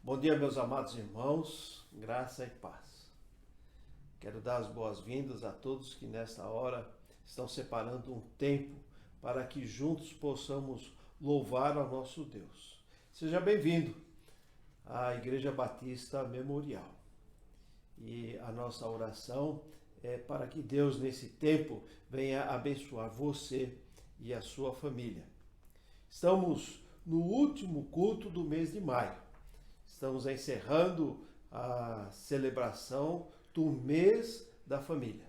Bom dia, meus amados irmãos, graça e paz. Quero dar as boas-vindas a todos que nesta hora estão separando um tempo para que juntos possamos louvar ao nosso Deus. Seja bem-vindo à Igreja Batista Memorial. E a nossa oração é para que Deus nesse tempo venha abençoar você e a sua família. Estamos no último culto do mês de maio. Estamos encerrando a celebração do mês da família.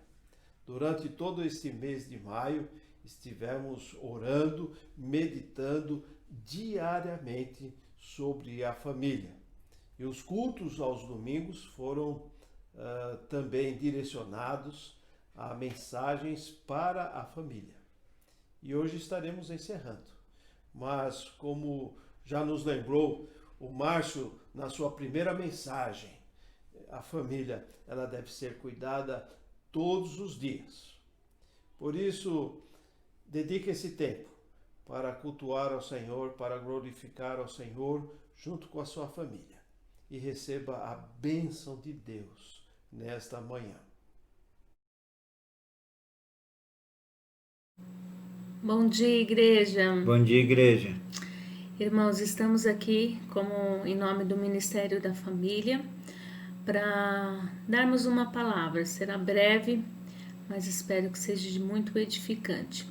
Durante todo este mês de maio, estivemos orando, meditando diariamente sobre a família. E os cultos aos domingos foram também direcionados a mensagens para a família. E hoje estaremos encerrando. Mas como já nos lembrou o Márcio na sua primeira mensagem, a família ela deve ser cuidada todos os dias. Por isso, dedique esse tempo para cultuar ao Senhor, para glorificar ao Senhor junto com a sua família. E receba a bênção de Deus nesta manhã. Bom dia, igreja. Bom dia, igreja. Irmãos, estamos aqui em nome do Ministério da Família para darmos uma palavra. Será breve, mas espero que seja de muito edificante.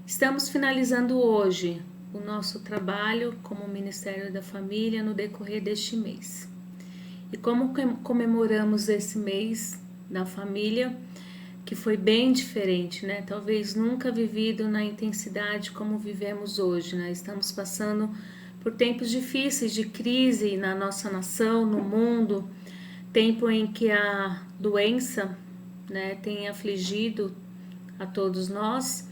Estamos finalizando hoje o nosso trabalho como Ministério da Família no decorrer deste mês. E como comemoramos esse mês da família, que foi bem diferente, né? Talvez nunca vivido na intensidade como vivemos hoje, né? Estamos passando por tempos difíceis de crise na nossa nação, no mundo, tempo em que a doença, né, tem afligido a todos nós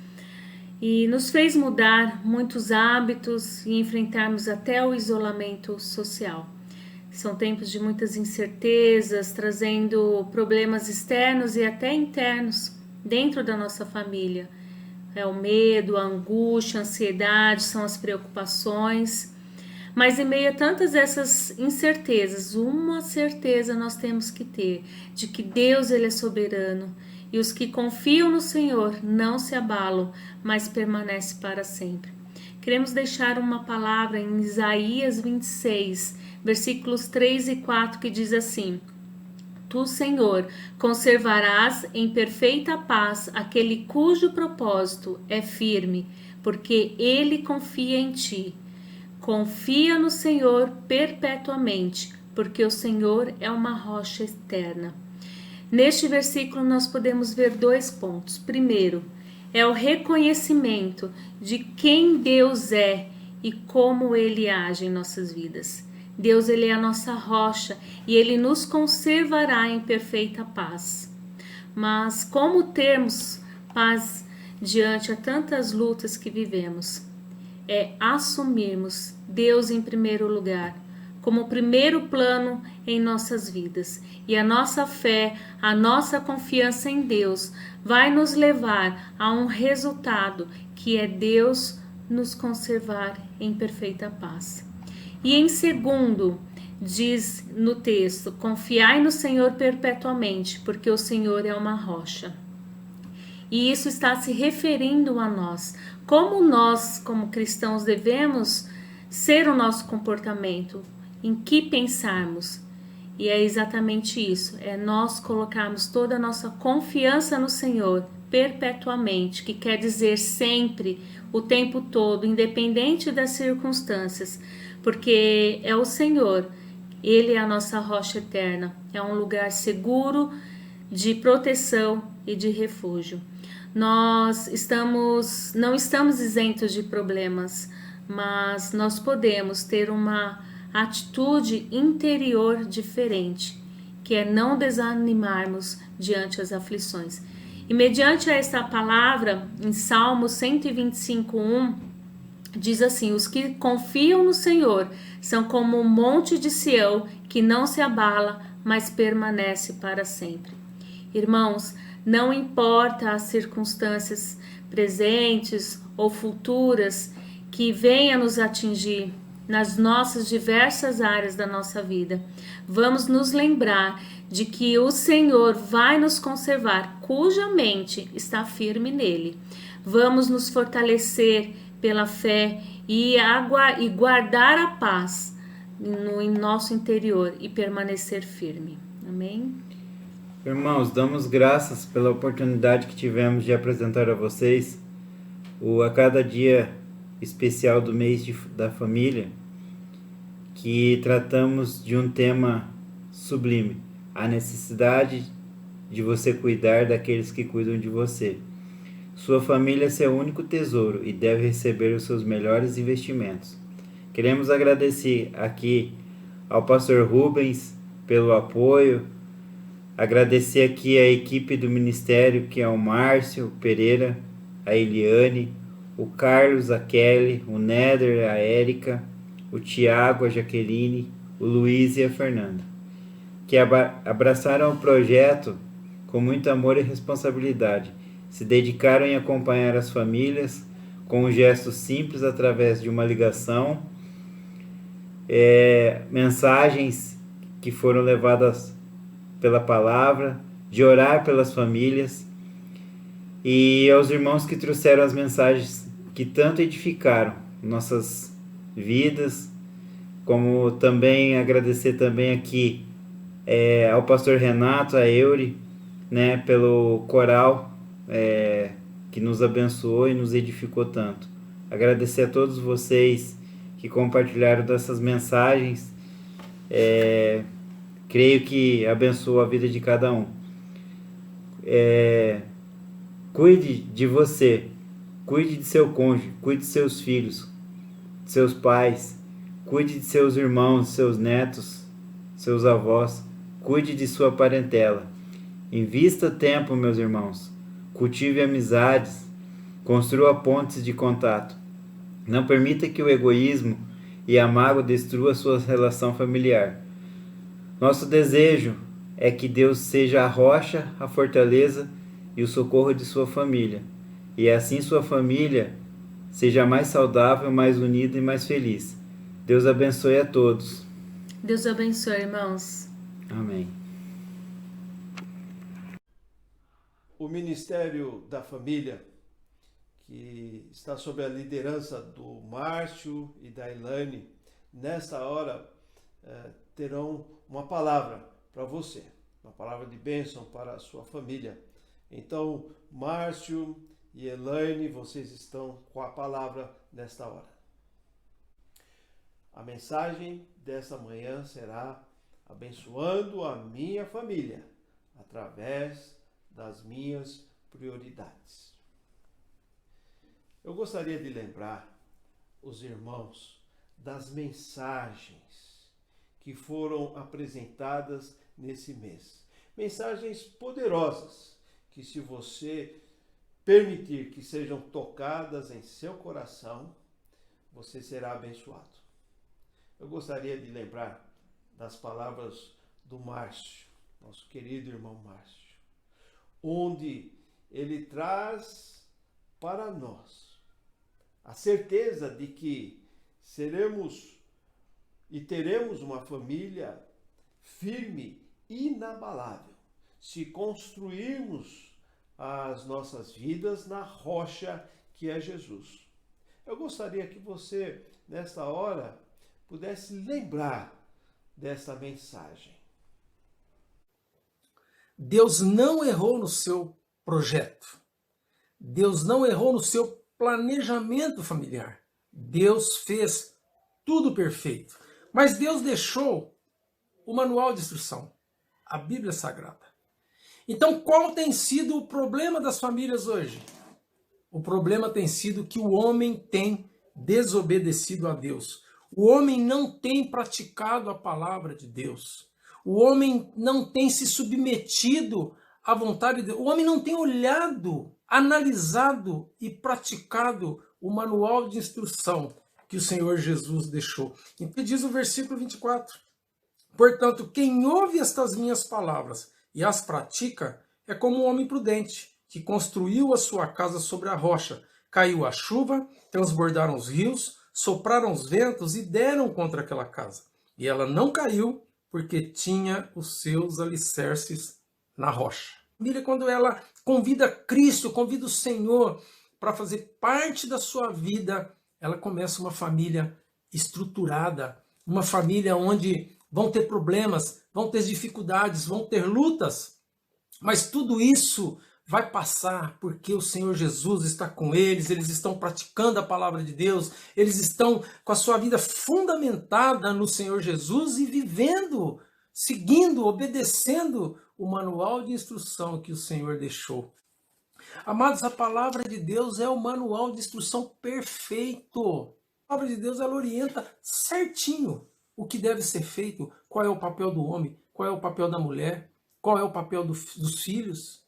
e nos fez mudar muitos hábitos e enfrentarmos até o isolamento social. São tempos de muitas incertezas, trazendo problemas externos e até internos dentro da nossa família. É o medo, a angústia, a ansiedade, são as preocupações. Mas em meio a tantas essas incertezas, uma certeza nós temos que ter, de que Deus ele é soberano. E os que confiam no Senhor não se abalam, mas permanecem para sempre. Queremos deixar uma palavra em Isaías 26, versículos 3 e 4, que diz assim: Tu, Senhor, conservarás em perfeita paz aquele cujo propósito é firme, porque ele confia em ti. Confia no Senhor perpetuamente, porque o Senhor é uma rocha eterna. Neste versículo nós podemos ver dois pontos. Primeiro, é o reconhecimento de quem Deus é e como Ele age em nossas vidas. Deus ele é a nossa rocha e Ele nos conservará em perfeita paz. Mas como termos paz diante a tantas lutas que vivemos? É assumirmos Deus em primeiro lugar, como primeiro plano em nossas vidas. E a nossa fé, a nossa confiança em Deus vai nos levar a um resultado que é Deus nos conservar em perfeita paz. E em segundo, diz no texto: confiai no Senhor perpetuamente, porque o Senhor é uma rocha. E isso está se referindo a nós. Como nós, como cristãos, devemos ser o nosso comportamento, em que pensarmos. E é exatamente isso, é nós colocarmos toda a nossa confiança no Senhor perpetuamente, que quer dizer sempre, o tempo todo, independente das circunstâncias, porque é o Senhor, Ele é a nossa rocha eterna, é um lugar seguro de proteção e de refúgio. Nós não estamos isentos de problemas, mas nós podemos ter uma atitude interior diferente, que é não desanimarmos diante as aflições. E mediante esta palavra, em Salmo 125:1, diz assim: os que confiam no Senhor são como um monte de Sião que não se abala, mas permanece para sempre. Irmãos, não importa as circunstâncias presentes ou futuras que venham nos atingir, nas nossas diversas áreas da nossa vida. Vamos nos lembrar de que o Senhor vai nos conservar, cuja mente está firme nele. Vamos nos fortalecer pela fé e guardar a paz em nosso interior e permanecer firme. Amém? Irmãos, damos graças pela oportunidade que tivemos de apresentar a vocês a cada dia especial do mês da família, que tratamos de um tema sublime, a necessidade de você cuidar daqueles que cuidam de você. Sua família é seu único tesouro e deve receber os seus melhores investimentos. Queremos agradecer aqui ao pastor Rubens pelo apoio, agradecer aqui a equipe do ministério, que é o Márcio Pereira, a Eliane, o Carlos, a Kelly, o Néder, a Érica, o Tiago, a Jaqueline, o Luiz e a Fernanda, que abraçaram o projeto com muito amor e responsabilidade, se dedicaram em acompanhar as famílias com um gesto simples através de uma ligação, mensagens que foram levadas pela palavra, de orar pelas famílias, e aos irmãos que trouxeram as mensagens que tanto edificaram nossas vidas, como também agradecer também aqui ao pastor Renato, a Euri, né, pelo coral que nos abençoou e nos edificou tanto. Agradecer a todos vocês que compartilharam dessas mensagens, creio que abençoou a vida de cada um. Cuide de você, cuide de seu cônjuge, cuide de seus filhos, de seus pais, cuide de seus irmãos, seus netos, seus avós, cuide de sua parentela. Invista tempo, meus irmãos, cultive amizades, construa pontes de contato. Não permita que o egoísmo e a mágoa destrua sua relação familiar. Nosso desejo é que Deus seja a rocha, a fortaleza e o socorro de sua família, e assim sua família seja mais saudável, mais unida e mais feliz. Deus abençoe a todos. Deus abençoe, irmãos. Amém. O Ministério da Família, que está sob a liderança do Márcio e da Elaine, nesta hora terão uma palavra para você, uma palavra de bênção para a sua família. Então, Márcio e Elaine, vocês estão com a palavra nesta hora. A mensagem desta manhã será abençoando a minha família através das minhas prioridades. Eu gostaria de lembrar os irmãos das mensagens que foram apresentadas nesse mês. Mensagens poderosas que, se você permitir que sejam tocadas em seu coração, você será abençoado. Eu gostaria de lembrar das palavras do Márcio, nosso querido irmão Márcio, onde ele traz para nós a certeza de que seremos e teremos uma família firme, inabalável, se construirmos as nossas vidas na rocha que é Jesus. Eu gostaria que você, nesta hora, pudesse lembrar dessa mensagem. Deus não errou no seu projeto. Deus não errou no seu planejamento familiar. Deus fez tudo perfeito. Mas Deus deixou o manual de instrução, a Bíblia Sagrada. Então, qual tem sido o problema das famílias hoje? O problema tem sido que o homem tem desobedecido a Deus. O homem não tem praticado a palavra de Deus. O homem não tem se submetido à vontade de Deus. O homem não tem olhado, analisado e praticado o manual de instrução que o Senhor Jesus deixou. Então diz o versículo 24. Portanto, quem ouve estas minhas palavras e as pratica é como um homem prudente, que construiu a sua casa sobre a rocha. Caiu a chuva, transbordaram os rios, sopraram os ventos e deram contra aquela casa. E ela não caiu, porque tinha os seus alicerces na rocha. A família, quando ela convida Cristo, convida o Senhor para fazer parte da sua vida, ela começa uma família estruturada, uma família onde vão ter problemas, vão ter dificuldades, vão ter lutas, mas tudo isso vai passar porque o Senhor Jesus está com eles estão praticando a palavra de Deus, eles estão com a sua vida fundamentada no Senhor Jesus e vivendo, seguindo, obedecendo o manual de instrução que o Senhor deixou. Amados, a palavra de Deus é o manual de instrução perfeito. A palavra de Deus, ela orienta certinho o que deve ser feito, qual é o papel do homem, qual é o papel da mulher, qual é o papel dos filhos.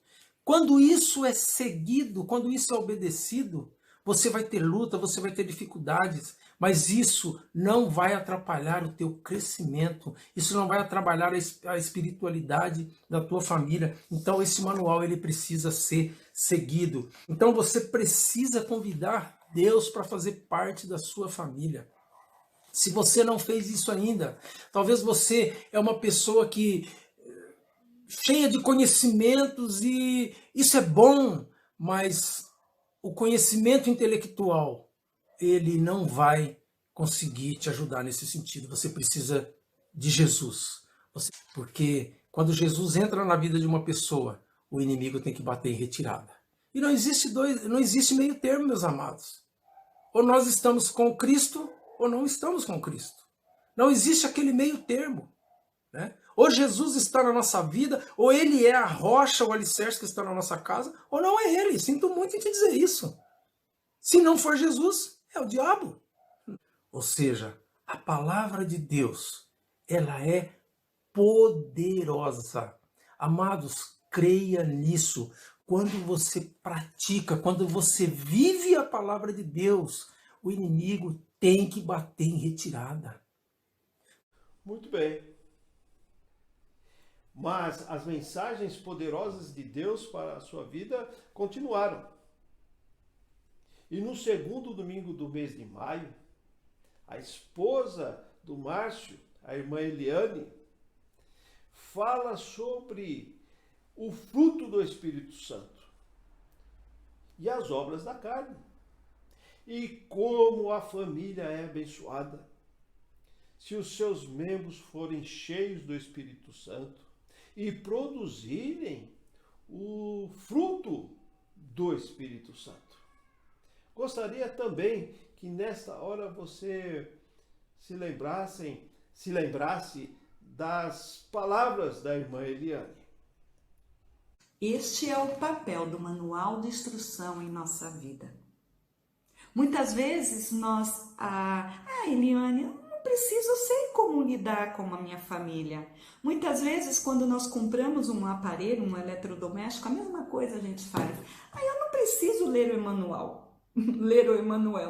Quando isso é seguido, quando isso é obedecido, você vai ter luta, você vai ter dificuldades, mas isso não vai atrapalhar o teu crescimento, isso não vai atrapalhar a espiritualidade da tua família. Então esse manual ele precisa ser seguido. Então você precisa convidar Deus para fazer parte da sua família. Se você não fez isso ainda, talvez você é uma pessoa que cheia de conhecimentos e isso é bom, mas o conhecimento intelectual, ele não vai conseguir te ajudar nesse sentido. Você precisa de Jesus. Porque quando Jesus entra na vida de uma pessoa, o inimigo tem que bater em retirada. E não existe meio termo, meus amados. Ou nós estamos com Cristo, ou não estamos com Cristo. Não existe aquele meio termo, né? Ou Jesus está na nossa vida, ou ele é a rocha, o alicerce que está na nossa casa, ou não é ele. Sinto muito em te dizer isso. Se não for Jesus, é o diabo. Ou seja, a palavra de Deus, ela é poderosa. Amados, creia nisso. Quando você pratica, quando você vive a palavra de Deus, o inimigo tem que bater em retirada. Muito bem. Mas as mensagens poderosas de Deus para a sua vida continuaram. E no segundo domingo do mês de maio, a esposa do Márcio, a irmã Eliane, fala sobre o fruto do Espírito Santo e as obras da carne. E como a família é abençoada se os seus membros forem cheios do Espírito Santo e produzirem o fruto do Espírito Santo. Gostaria também que nesta hora você se lembrasse das palavras da irmã Eliane. Este é o papel do manual de instrução em nossa vida. Muitas vezes nós, Eliane, eu não preciso, sei como lidar com a minha família. Muitas vezes quando nós compramos um aparelho, um eletrodoméstico, a mesma coisa a gente faz. Eu não preciso ler o manual,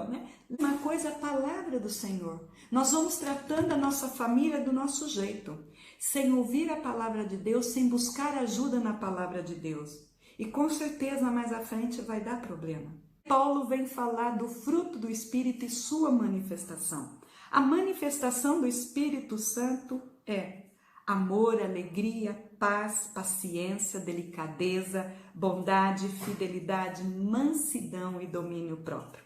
né? Uma coisa é a palavra do Senhor. Nós vamos tratando a nossa família do nosso jeito, sem ouvir a palavra de Deus, sem buscar ajuda na palavra de Deus. E com certeza mais à frente vai dar problema. Paulo vem falar do fruto do Espírito e sua manifestação. A manifestação do Espírito Santo é amor, alegria, paz, paciência, delicadeza, bondade, fidelidade, mansidão e domínio próprio.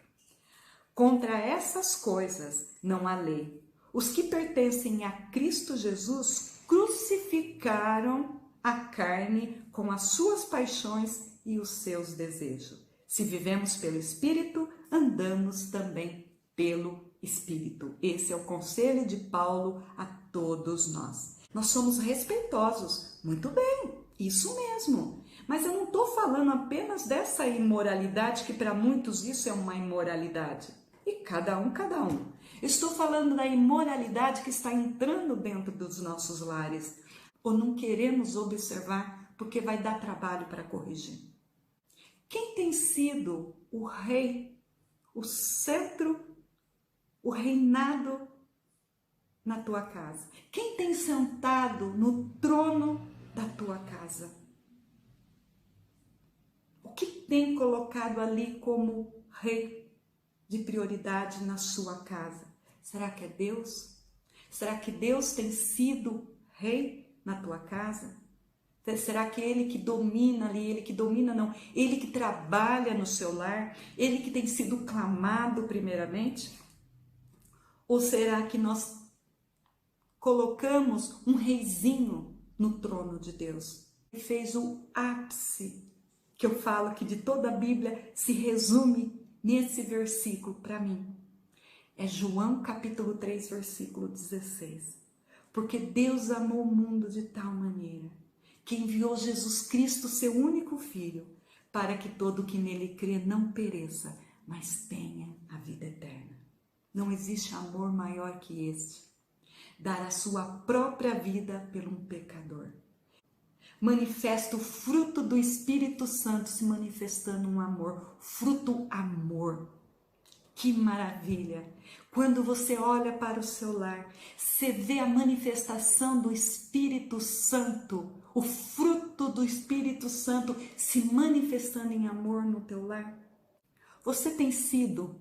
Contra essas coisas não há lei. Os que pertencem a Cristo Jesus crucificaram a carne com as suas paixões e os seus desejos. Se vivemos pelo Espírito, andamos também pelo Espírito. Esse é o conselho de Paulo a todos nós. Nós somos respeitosos. Muito bem, isso mesmo. Mas eu não estou falando apenas dessa imoralidade, que para muitos isso é uma imoralidade. E cada um. Estou falando da imoralidade que está entrando dentro dos nossos lares. Ou não queremos observar porque vai dar trabalho para corrigir. Quem tem sido o rei, o centro, o reinado na tua casa? Quem tem sentado no trono da tua casa? O que tem colocado ali como rei? de prioridade na sua casa? Será que é Deus? Será que Deus tem sido rei na tua casa? Será que Ele que domina ali, Ele que domina não, Ele que trabalha no seu lar, Ele que tem sido clamado primeiramente? Ou será que nós colocamos um reizinho no trono de Deus? Ele fez o ápice, que eu falo que de toda a Bíblia se resume nesse versículo para mim. É João capítulo 3, versículo 16. Porque Deus amou o mundo de tal maneira que enviou Jesus Cristo, seu único Filho, para que todo que nele crê não pereça, mas tenha a vida eterna. Não existe amor maior que este. Dar a sua própria vida por um pecador. Manifesta o fruto do Espírito Santo se manifestando um amor. Fruto amor. Que maravilha! Quando você olha para o seu lar, você vê a manifestação do Espírito Santo, o fruto do Espírito Santo se manifestando em amor no teu lar. Você tem tido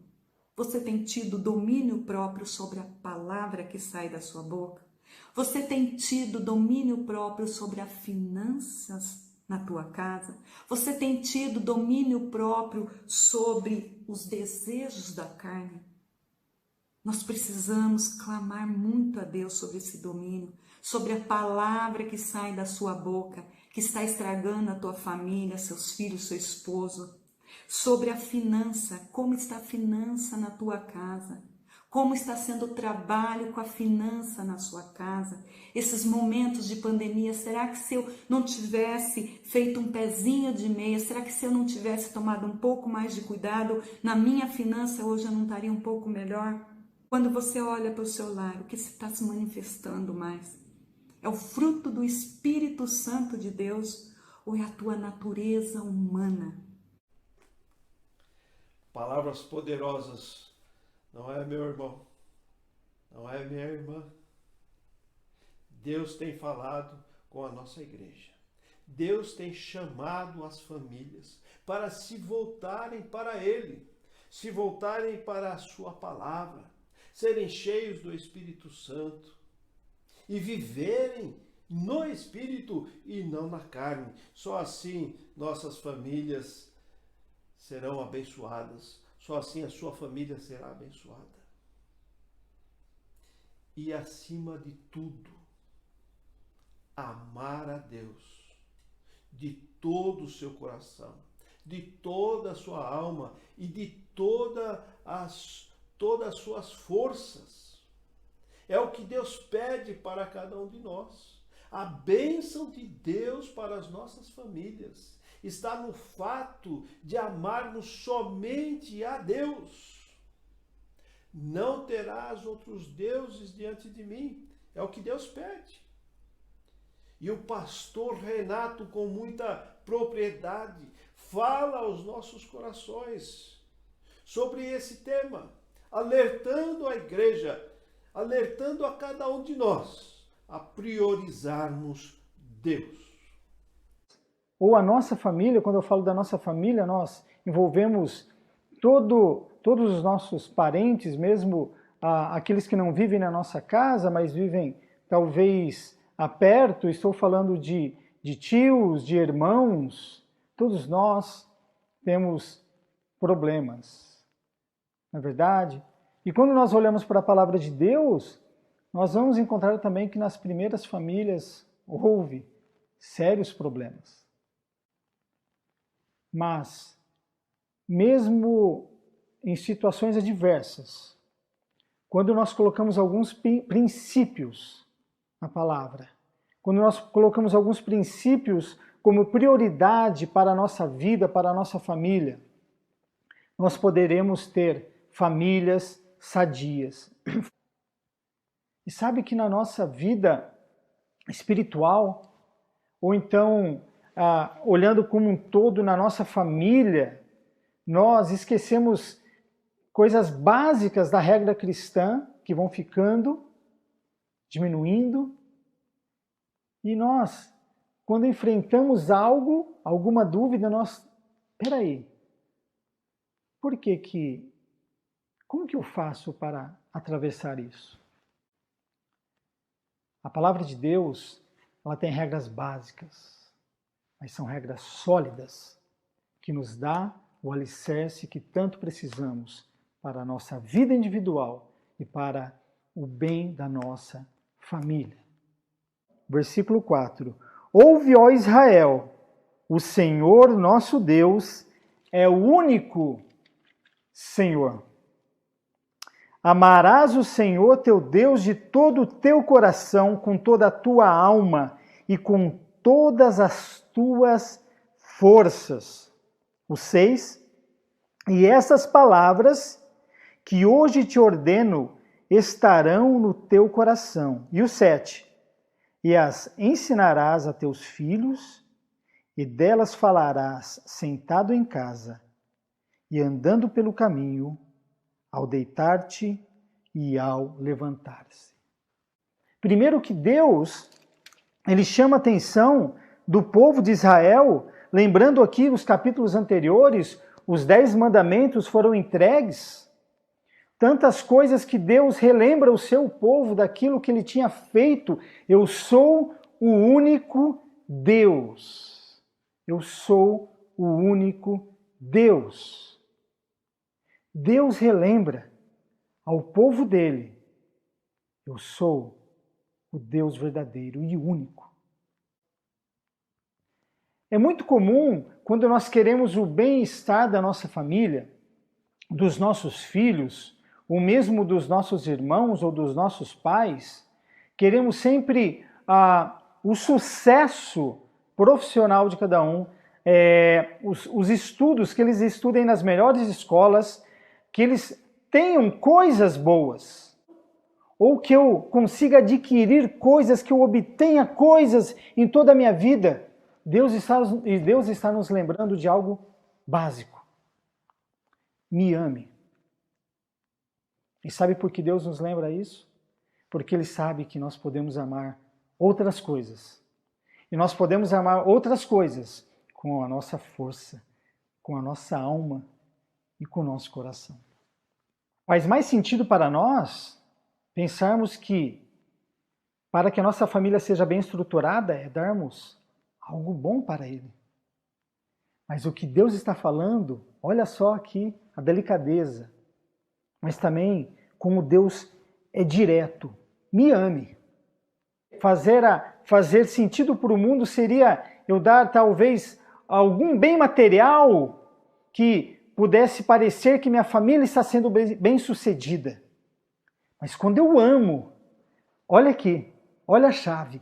domínio próprio sobre a palavra que sai da sua boca? Você tem tido domínio próprio sobre as finanças na tua casa? Você tem tido domínio próprio sobre os desejos da carne? Nós precisamos clamar muito a Deus sobre esse domínio, sobre a palavra que sai da sua boca, que está estragando a tua família, seus filhos, seu esposo. Sobre a finança, como está a finança na tua casa? Como está sendo o trabalho com a finança na sua casa? Esses momentos de pandemia, será que se eu não tivesse feito um pezinho de meia, será que se eu não tivesse tomado um pouco mais de cuidado na minha finança, hoje eu não estaria um pouco melhor? Quando você olha para o seu lar, o que está se manifestando mais? É o fruto do Espírito Santo de Deus ou é a tua natureza humana? Palavras poderosas, não é, meu irmão? Não é, minha irmã? Deus tem falado com a nossa igreja. Deus tem chamado as famílias para se voltarem para Ele, se voltarem para a sua palavra, serem cheios do Espírito Santo e viverem no Espírito e não na carne. Só assim nossas famílias serão abençoadas. Só assim a sua família será abençoada. E acima de tudo, amar a Deus de todo o seu coração, de toda a sua alma e de todas as suas forças. É o que Deus pede para cada um de nós. A bênção de Deus para as nossas famílias está no fato de amarmos somente a Deus. Não terás outros deuses diante de mim. É o que Deus pede. E o pastor Renato, com muita propriedade, fala aos nossos corações sobre esse tema, alertando a igreja, alertando a cada um de nós a priorizarmos Deus. Ou a nossa família, quando eu falo da nossa família, nós envolvemos todos os nossos parentes, mesmo aqueles que não vivem na nossa casa, mas vivem talvez perto. Estou falando de tios, de irmãos. Todos nós temos problemas, não é verdade? E quando nós olhamos para a palavra de Deus, nós vamos encontrar também que nas primeiras famílias houve sérios problemas. Mas, mesmo em situações adversas, quando nós colocamos alguns princípios na palavra, quando nós colocamos alguns princípios como prioridade para a nossa vida, para a nossa família, nós poderemos ter famílias sadias. E sabe que na nossa vida espiritual, ou então olhando como um todo na nossa família, nós esquecemos coisas básicas da regra cristã que vão ficando, diminuindo. E nós, quando enfrentamos alguma dúvida, peraí, por que Como que eu faço para atravessar isso? A palavra de Deus, ela tem regras básicas, mas são regras sólidas que nos dá o alicerce que tanto precisamos para a nossa vida individual e para o bem da nossa família. Versículo 4. Ouve, ó Israel, o Senhor nosso Deus é o único Senhor. Amarás o Senhor teu Deus de todo o teu coração, com toda a tua alma e com todas as tuas forças. O 6. E essas palavras que hoje te ordeno estarão no teu coração. E o 7. E as ensinarás a teus filhos, e delas falarás sentado em casa, e andando pelo caminho, ao deitar-te e ao levantar-se. Primeiro que Deus, ele chama a atenção do povo de Israel, lembrando aqui nos capítulos anteriores, os 10 mandamentos foram entregues, tantas coisas que Deus relembra o seu povo daquilo que ele tinha feito. Eu sou o único Deus. Eu sou o único Deus. Deus relembra ao povo dele: eu sou o Deus verdadeiro e único. É muito comum, quando nós queremos o bem-estar da nossa família, dos nossos filhos, ou mesmo dos nossos irmãos ou dos nossos pais, queremos sempre o sucesso profissional de cada um, os estudos, que eles estudem nas melhores escolas, que eles tenham coisas boas, ou que eu consiga adquirir coisas, que eu obtenha coisas em toda a minha vida. Deus está nos lembrando de algo básico. Me ame. E sabe por que Deus nos lembra isso? Porque Ele sabe que nós podemos amar outras coisas. E nós podemos amar outras coisas com a nossa força, com a nossa alma e com o nosso coração. Faz mais sentido para nós pensarmos que, para que a nossa família seja bem estruturada, é darmos algo bom para Ele. Mas o que Deus está falando, olha só aqui a delicadeza, mas também como Deus é direto. Me ame. Fazer sentido para o mundo seria eu dar talvez algum bem material que pudesse parecer que minha família está sendo bem-sucedida. Mas quando eu amo, olha aqui, olha a chave.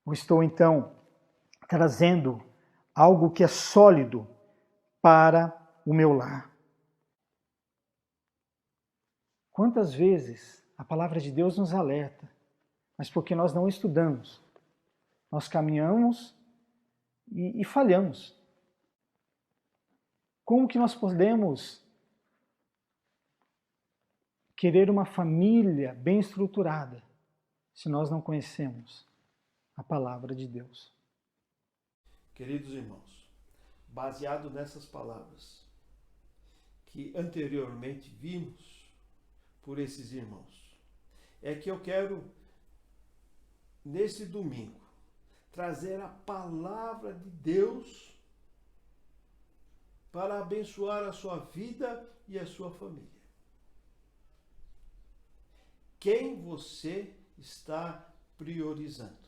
Eu estou então trazendo algo que é sólido para o meu lar. Quantas vezes a palavra de Deus nos alerta, mas porque nós não estudamos, nós caminhamos e falhamos. Como que nós podemos querer uma família bem estruturada se nós não conhecemos a palavra de Deus? Queridos irmãos, baseado nessas palavras que anteriormente vimos por esses irmãos, é que eu quero, nesse domingo, trazer a palavra de Deus para abençoar a sua vida e a sua família. Quem você está priorizando?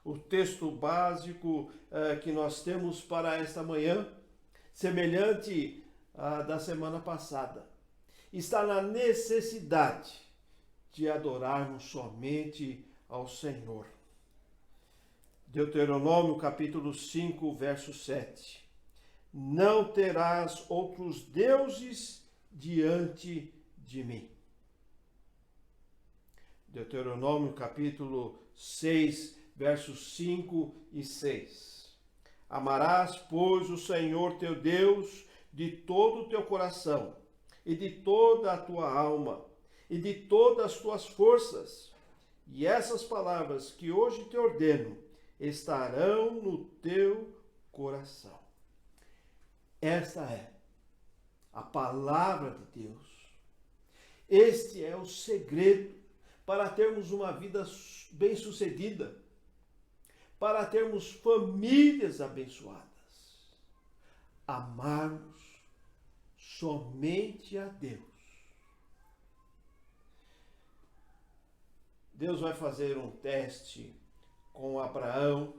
O texto básico que nós temos para esta manhã, semelhante à da semana passada, está na necessidade de adorarmos somente ao Senhor. Deuteronômio capítulo 5, verso 7. Não terás outros deuses diante de mim. Deuteronômio capítulo 6, versos 5 e 6. Amarás, pois, o Senhor teu Deus de todo o teu coração, e de toda a tua alma, e de todas as tuas forças. E essas palavras que hoje te ordeno estarão no teu coração. Esta é a palavra de Deus. Este é o segredo para termos uma vida bem-sucedida, para termos famílias abençoadas. Amarmos somente a Deus. Deus vai fazer um teste com Abraão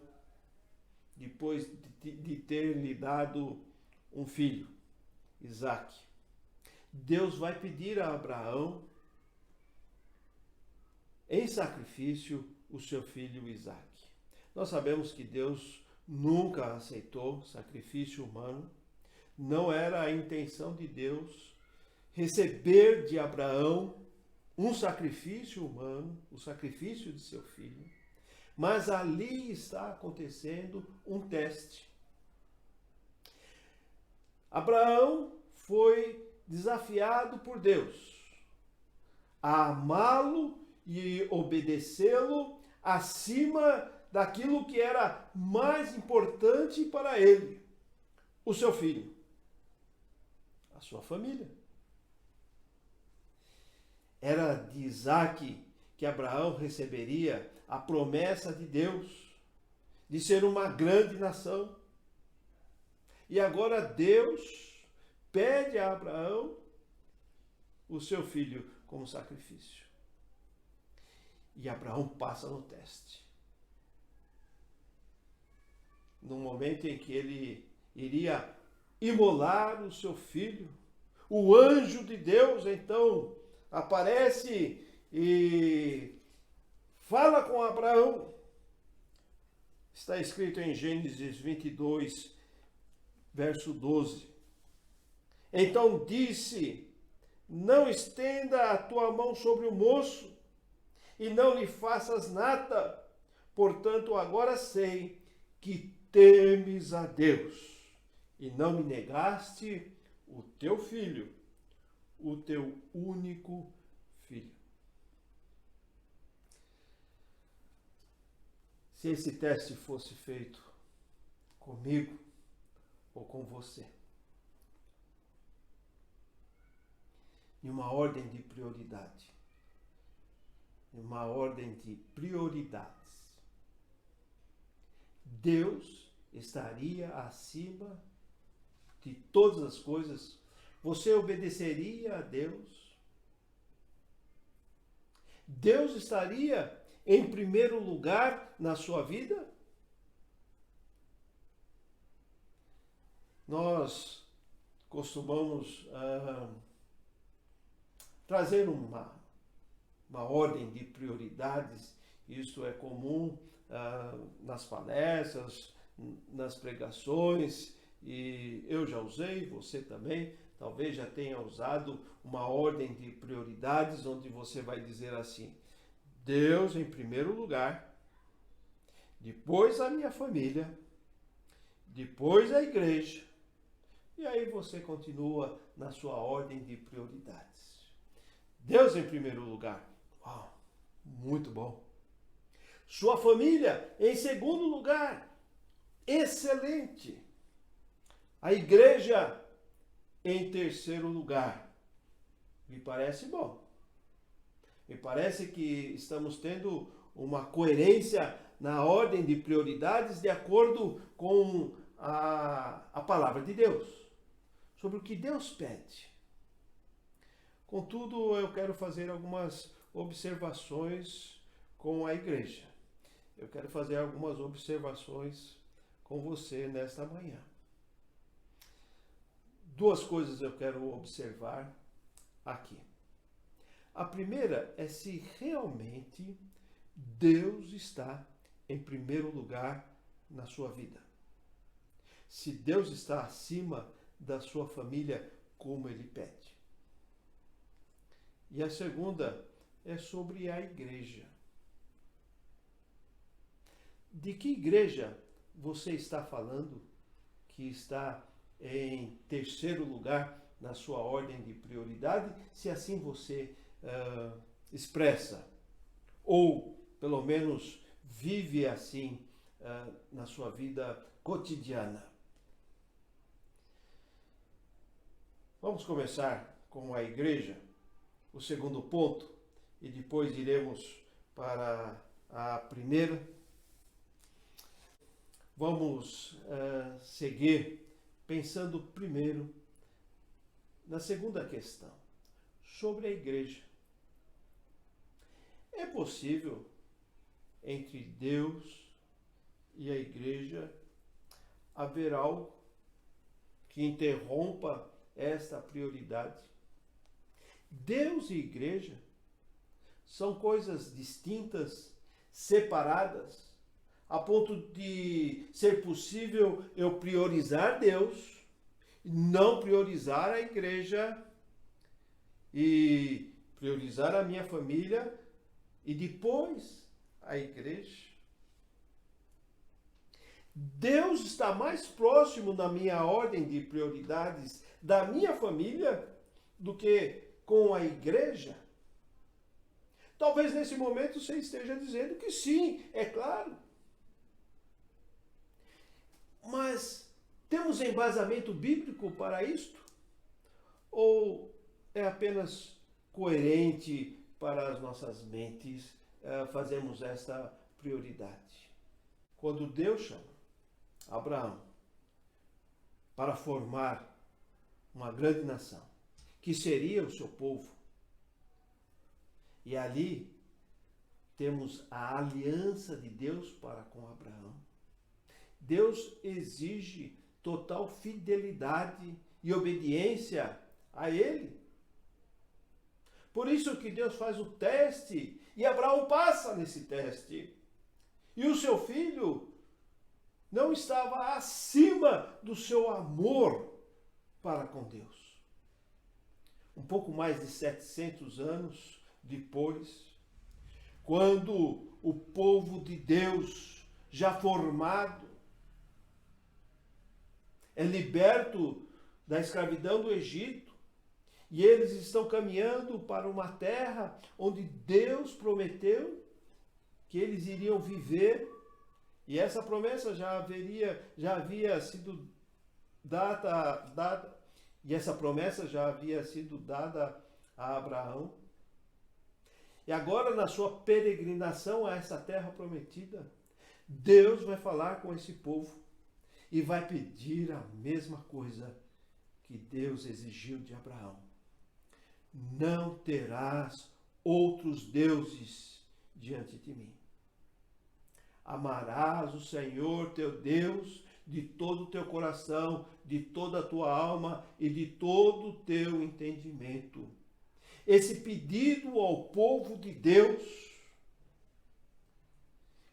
depois de ter lhe dado um filho, Isaque. Deus vai pedir a Abraão em sacrifício o seu filho Isaque. Nós sabemos que Deus nunca aceitou sacrifício humano. Não era a intenção de Deus receber de Abraão um sacrifício humano, o sacrifício de seu filho. Mas ali está acontecendo um teste. Abraão foi desafiado por Deus a amá-lo e obedecê-lo acima daquilo que era mais importante para ele, o seu filho, a sua família. Era de Isaque que Abraão receberia a promessa de Deus de ser uma grande nação. E agora Deus pede a Abraão o seu filho como sacrifício. E Abraão passa no teste. No momento em que ele iria imolar o seu filho, o anjo de Deus então aparece e fala com Abraão. Está escrito em Gênesis 22, verso 12. Então disse: não estenda a tua mão sobre o moço e não lhe faças nada. Portanto, agora sei que temes a Deus e não me negaste o teu filho, o teu único filho. Se esse teste fosse feito comigo ou com você, em uma ordem de prioridade, Deus estaria acima de todas as coisas. Você obedeceria a Deus? Deus estaria em primeiro lugar na sua vida? Nós costumamos trazer uma ordem de prioridades. Isto é comum nas palestras, nas pregações, e eu já usei, você também talvez já tenha usado uma ordem de prioridades, onde você vai dizer assim: Deus em primeiro lugar, depois a minha família, depois a igreja, e aí você continua na sua ordem de prioridades. Deus em primeiro lugar. Uau, muito bom. Sua família em segundo lugar. Excelente. A igreja em terceiro lugar. Me parece bom. Me parece que estamos tendo uma coerência na ordem de prioridades de acordo com a palavra de Deus, sobre o que Deus pede. Contudo, eu quero fazer algumas observações com a igreja. Eu quero fazer algumas observações com você nesta manhã. Duas coisas eu quero observar aqui. A primeira é se realmente Deus está em primeiro lugar na sua vida. Se Deus está acima da sua família, como Ele pede. E a segunda é sobre a igreja. De que igreja você está falando que está em terceiro lugar na sua ordem de prioridade, se assim você expressa, ou pelo menos vive assim na sua vida cotidiana? Vamos começar com a igreja, o segundo ponto, e depois iremos para a primeira. Vamos seguir pensando primeiro na segunda questão, sobre a igreja. É possível entre Deus e a igreja haver algo que interrompa esta prioridade? Deus e igreja são coisas distintas, separadas, a ponto de ser possível eu priorizar Deus, não priorizar a igreja e priorizar a minha família e depois a igreja. Deus está mais próximo na minha ordem de prioridades da minha família do que com a igreja? Talvez nesse momento você esteja dizendo que sim, é claro. Mas temos embasamento bíblico para isto? Ou é apenas coerente para as nossas mentes fazermos esta prioridade? Quando Deus chama Abraão para formar uma grande nação, que seria o seu povo, e ali temos a aliança de Deus para com Abraão. Deus exige total fidelidade e obediência a ele. Por isso que Deus faz o teste e Abraão passa nesse teste. E o seu filho não estava acima do seu amor para com Deus. Um pouco mais de 700 anos depois, quando o povo de Deus, já formado, é liberto da escravidão do Egito, e eles estão caminhando para uma terra onde Deus prometeu que eles iriam viver, e essa promessa já havia sido dada, e essa promessa já havia sido dada a Abraão. E agora, na sua peregrinação a essa terra prometida, Deus vai falar com esse povo e vai pedir a mesma coisa que Deus exigiu de Abraão. Não terás outros deuses diante de mim. Amarás o Senhor teu Deus de todo o teu coração, de toda a tua alma e de todo o teu entendimento. Esse pedido ao povo de Deus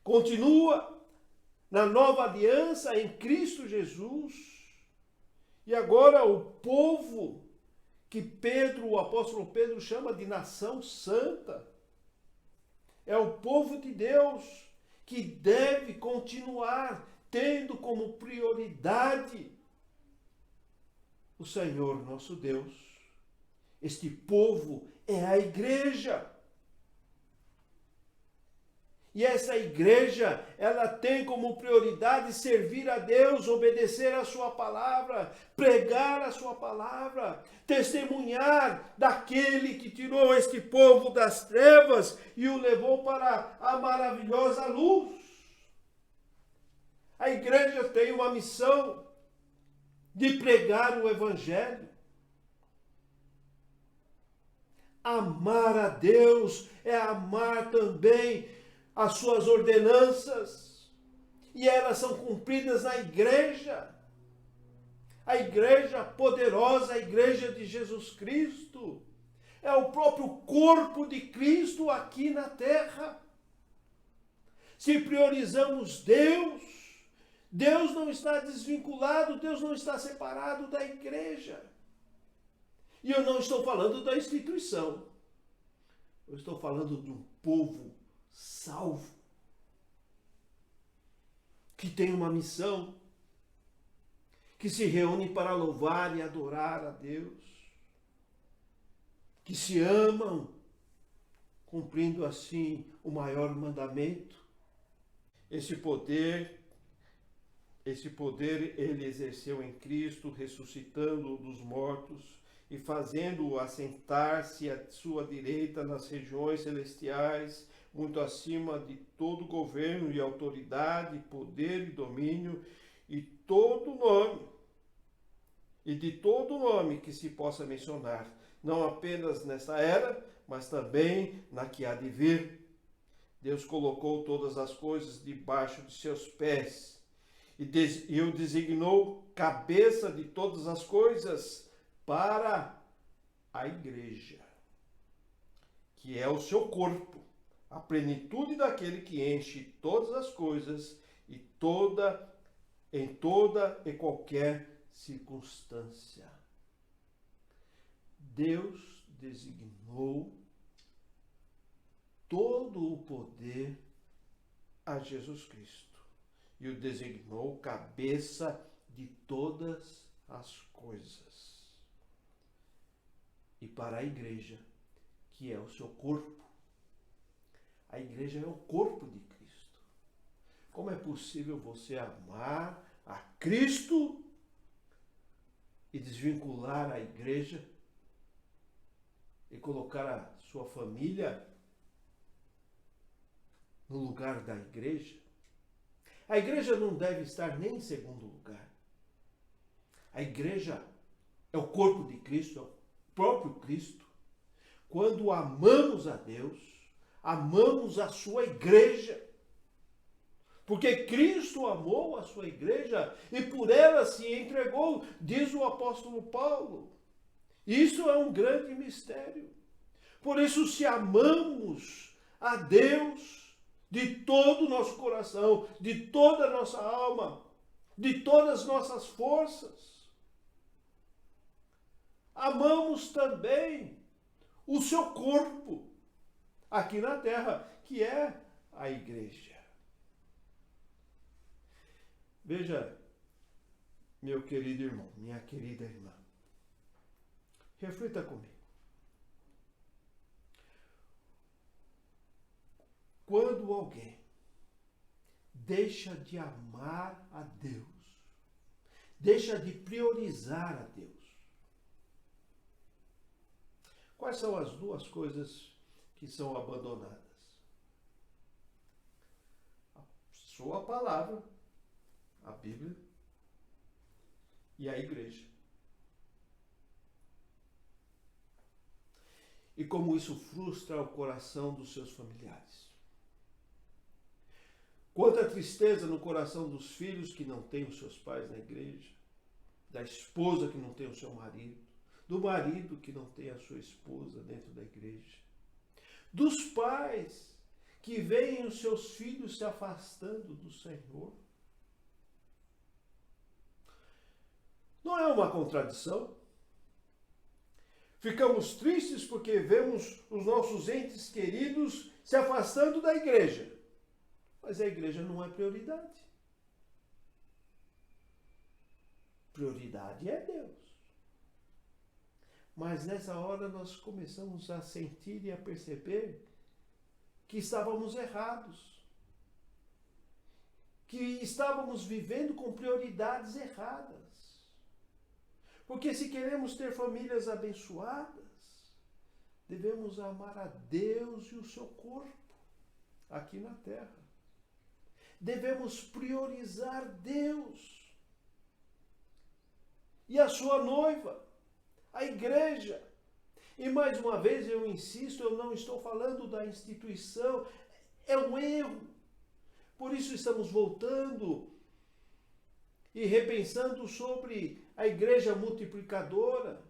continua na nova aliança em Cristo Jesus. E agora o povo que o apóstolo Pedro chama de nação santa, é o povo de Deus que deve continuar tendo como prioridade o Senhor nosso Deus. Este povo é a igreja. E essa igreja, ela tem como prioridade servir a Deus, obedecer a sua palavra, pregar a sua palavra, testemunhar daquele que tirou este povo das trevas e o levou para a maravilhosa luz. A igreja tem uma missão de pregar o evangelho. Amar a Deus é amar também as suas ordenanças, e elas são cumpridas na igreja. A igreja poderosa, a igreja de Jesus Cristo, é o próprio corpo de Cristo aqui na terra. Se priorizamos Deus, Deus não está desvinculado, Deus não está separado da igreja. E eu não estou falando da instituição, eu estou falando de um povo salvo, que tem uma missão, que se reúne para louvar e adorar a Deus, que se amam, cumprindo assim o maior mandamento. Esse poder ele exerceu em Cristo, ressuscitando dos mortos e fazendo-o assentar-se à sua direita nas regiões celestiais, muito acima de todo governo e autoridade, poder e domínio, e todo nome, e de todo nome que se possa mencionar, não apenas nesta era, mas também na que há de vir. Deus colocou todas as coisas debaixo de seus pés, e o designou cabeça de todas as coisas para a igreja, que é o seu corpo, a plenitude daquele que enche todas as coisas em toda e qualquer circunstância. Deus designou todo o poder a Jesus Cristo e o designou cabeça de todas as coisas. E para a igreja, que é o seu corpo. A igreja é o corpo de Cristo. Como é possível você amar a Cristo e desvincular a igreja e colocar a sua família no lugar da igreja? A igreja não deve estar nem em segundo lugar. A igreja é o corpo de Cristo, é o próprio Cristo. Quando amamos a Deus, amamos a sua igreja. Porque Cristo amou a sua igreja e por ela se entregou, diz o apóstolo Paulo. Isso é um grande mistério. Por isso, se amamos a Deus de todo o nosso coração, de toda a nossa alma, de todas as nossas forças, amamos também o seu corpo aqui na terra, que é a igreja. Veja, meu querido irmão, minha querida irmã, reflita comigo. Quando alguém deixa de amar a Deus, deixa de priorizar a Deus, quais são as duas coisas que são abandonadas? A sua palavra, a Bíblia, e a igreja. E como isso frustra o coração dos seus familiares. Quanta tristeza no coração dos filhos que não têm os seus pais na igreja, da esposa que não tem o seu marido, do marido que não tem a sua esposa dentro da igreja, dos pais que veem os seus filhos se afastando do Senhor. Não é uma contradição? Ficamos tristes porque vemos os nossos entes queridos se afastando da igreja. Mas a igreja não é prioridade. Prioridade é Deus. Mas nessa hora nós começamos a sentir e a perceber que estávamos errados. Que estávamos vivendo com prioridades erradas. Porque se queremos ter famílias abençoadas, devemos amar a Deus e o seu corpo aqui na terra. Devemos priorizar Deus e a sua noiva, a igreja. E mais uma vez eu insisto, eu não estou falando da instituição, é um erro. Por isso estamos voltando e repensando sobre a igreja multiplicadora.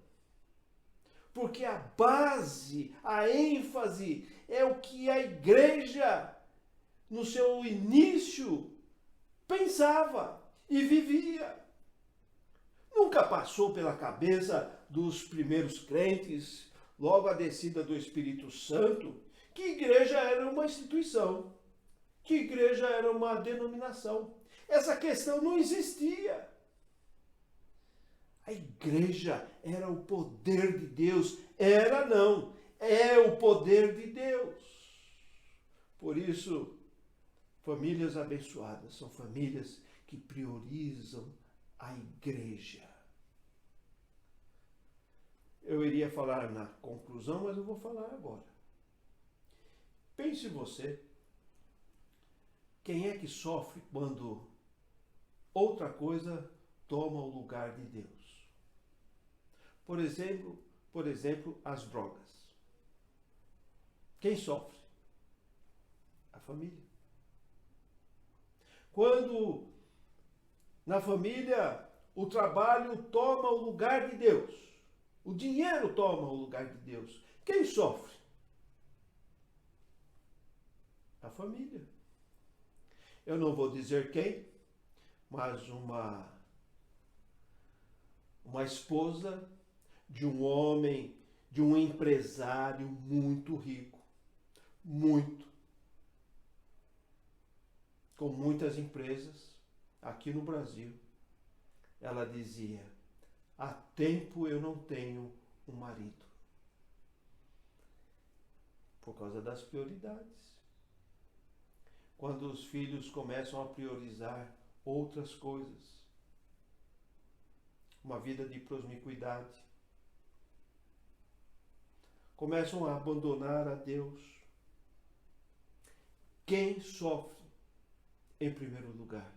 Porque a base, a ênfase é o que a igreja no seu início pensava e vivia. Nunca passou pela cabeça dos primeiros crentes, logo a descida do Espírito Santo, que igreja era uma instituição, que igreja era uma denominação. Essa questão não existia. A igreja era o poder de Deus. Era não, é o poder de Deus. Por isso, famílias abençoadas são famílias que priorizam a igreja. eu iria falar na conclusão, mas eu vou falar agora. Pense você, quem é que sofre quando outra coisa toma o lugar de Deus? Por exemplo, as drogas. Quem sofre? A família. Quando na família o trabalho toma o lugar de Deus, o dinheiro toma o lugar de Deus, quem sofre? A família. Eu não vou dizer quem, mas uma esposa de um homem, de um empresário muito rico, muito, com muitas empresas aqui no Brasil, ela dizia: há tempo eu não tenho um marido. Por causa das prioridades. Quando os filhos começam a priorizar outras coisas, uma vida de promiscuidade, começam a abandonar a Deus. Quem sofre, em primeiro lugar?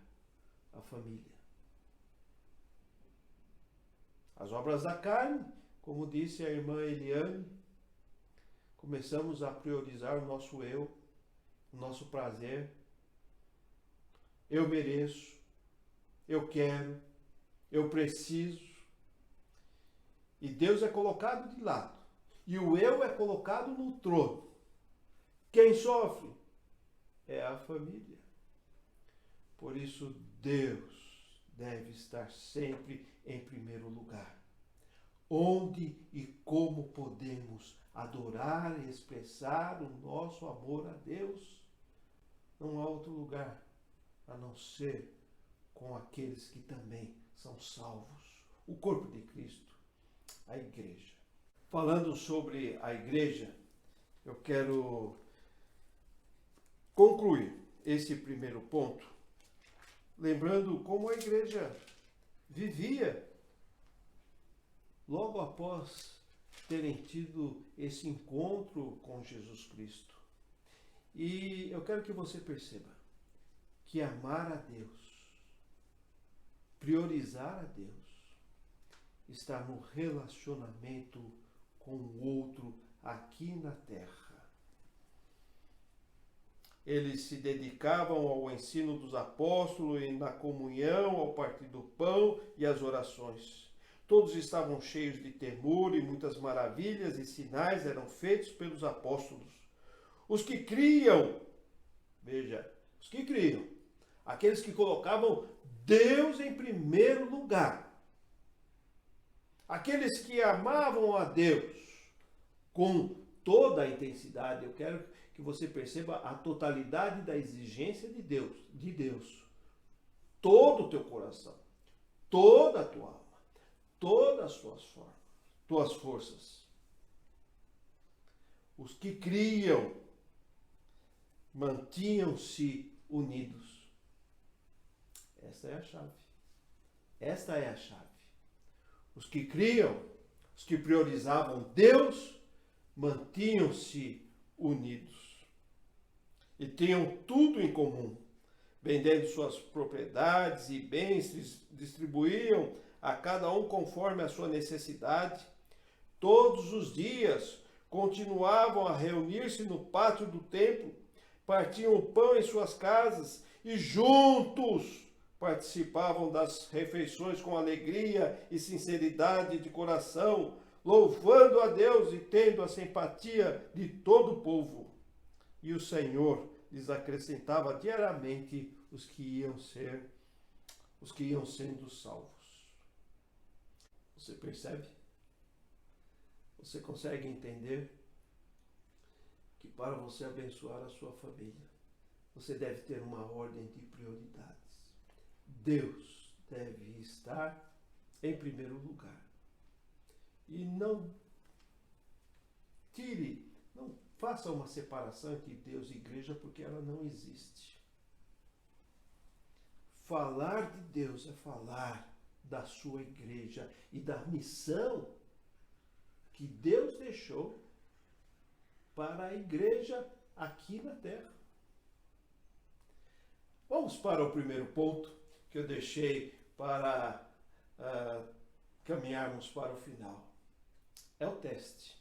A família. As obras da carne, como disse a irmã Eliane, começamos a priorizar o nosso eu, o nosso prazer. Eu mereço, eu quero, eu preciso. E Deus é colocado de lado. E o eu é colocado no trono. Quem sofre é a família. Por isso, Deus deve estar sempre em primeiro lugar. Onde e como podemos adorar e expressar o nosso amor a Deus? Não há outro lugar a não ser com aqueles que também são salvos. O corpo de Cristo, a igreja. Falando sobre a igreja, eu quero concluir esse primeiro ponto, lembrando como a igreja vivia logo após terem tido esse encontro com Jesus Cristo. E eu quero que você perceba que amar a Deus, priorizar a Deus, está no relacionamento com o outro aqui na terra. Eles se dedicavam ao ensino dos apóstolos e na comunhão, ao partir do pão e às orações. Todos estavam cheios de temor e muitas maravilhas e sinais eram feitos pelos apóstolos. Os que criam, veja, os que criam, aqueles que colocavam Deus em primeiro lugar, aqueles que amavam a Deus com toda a intensidade. Eu quero que você perceba a totalidade da exigência de Deus. Todo o teu coração, toda a tua alma, todas as tuas forças. Os que criam mantinham-se unidos. Esta é a chave. Esta é a chave. Os que criam, os que priorizavam Deus, mantinham-se unidos. E tinham tudo em comum. Vendendo suas propriedades e bens, distribuíam a cada um conforme a sua necessidade. Todos os dias continuavam a reunir-se no pátio do templo, partiam o pão em suas casas e juntos participavam das refeições com alegria e sinceridade de coração, louvando a Deus e tendo a simpatia de todo o povo. E o Senhor lhes acrescentava diariamente os que iam sendo salvos. Você percebe? Você consegue entender que para você abençoar a sua família, você deve ter uma ordem de prioridades. Deus deve estar em primeiro lugar. E não faça uma separação entre Deus e igreja, porque ela não existe. Falar de Deus é falar da sua igreja e da missão que Deus deixou para a igreja aqui na terra. Vamos para o primeiro ponto que eu deixei para caminharmos para o final. É o teste.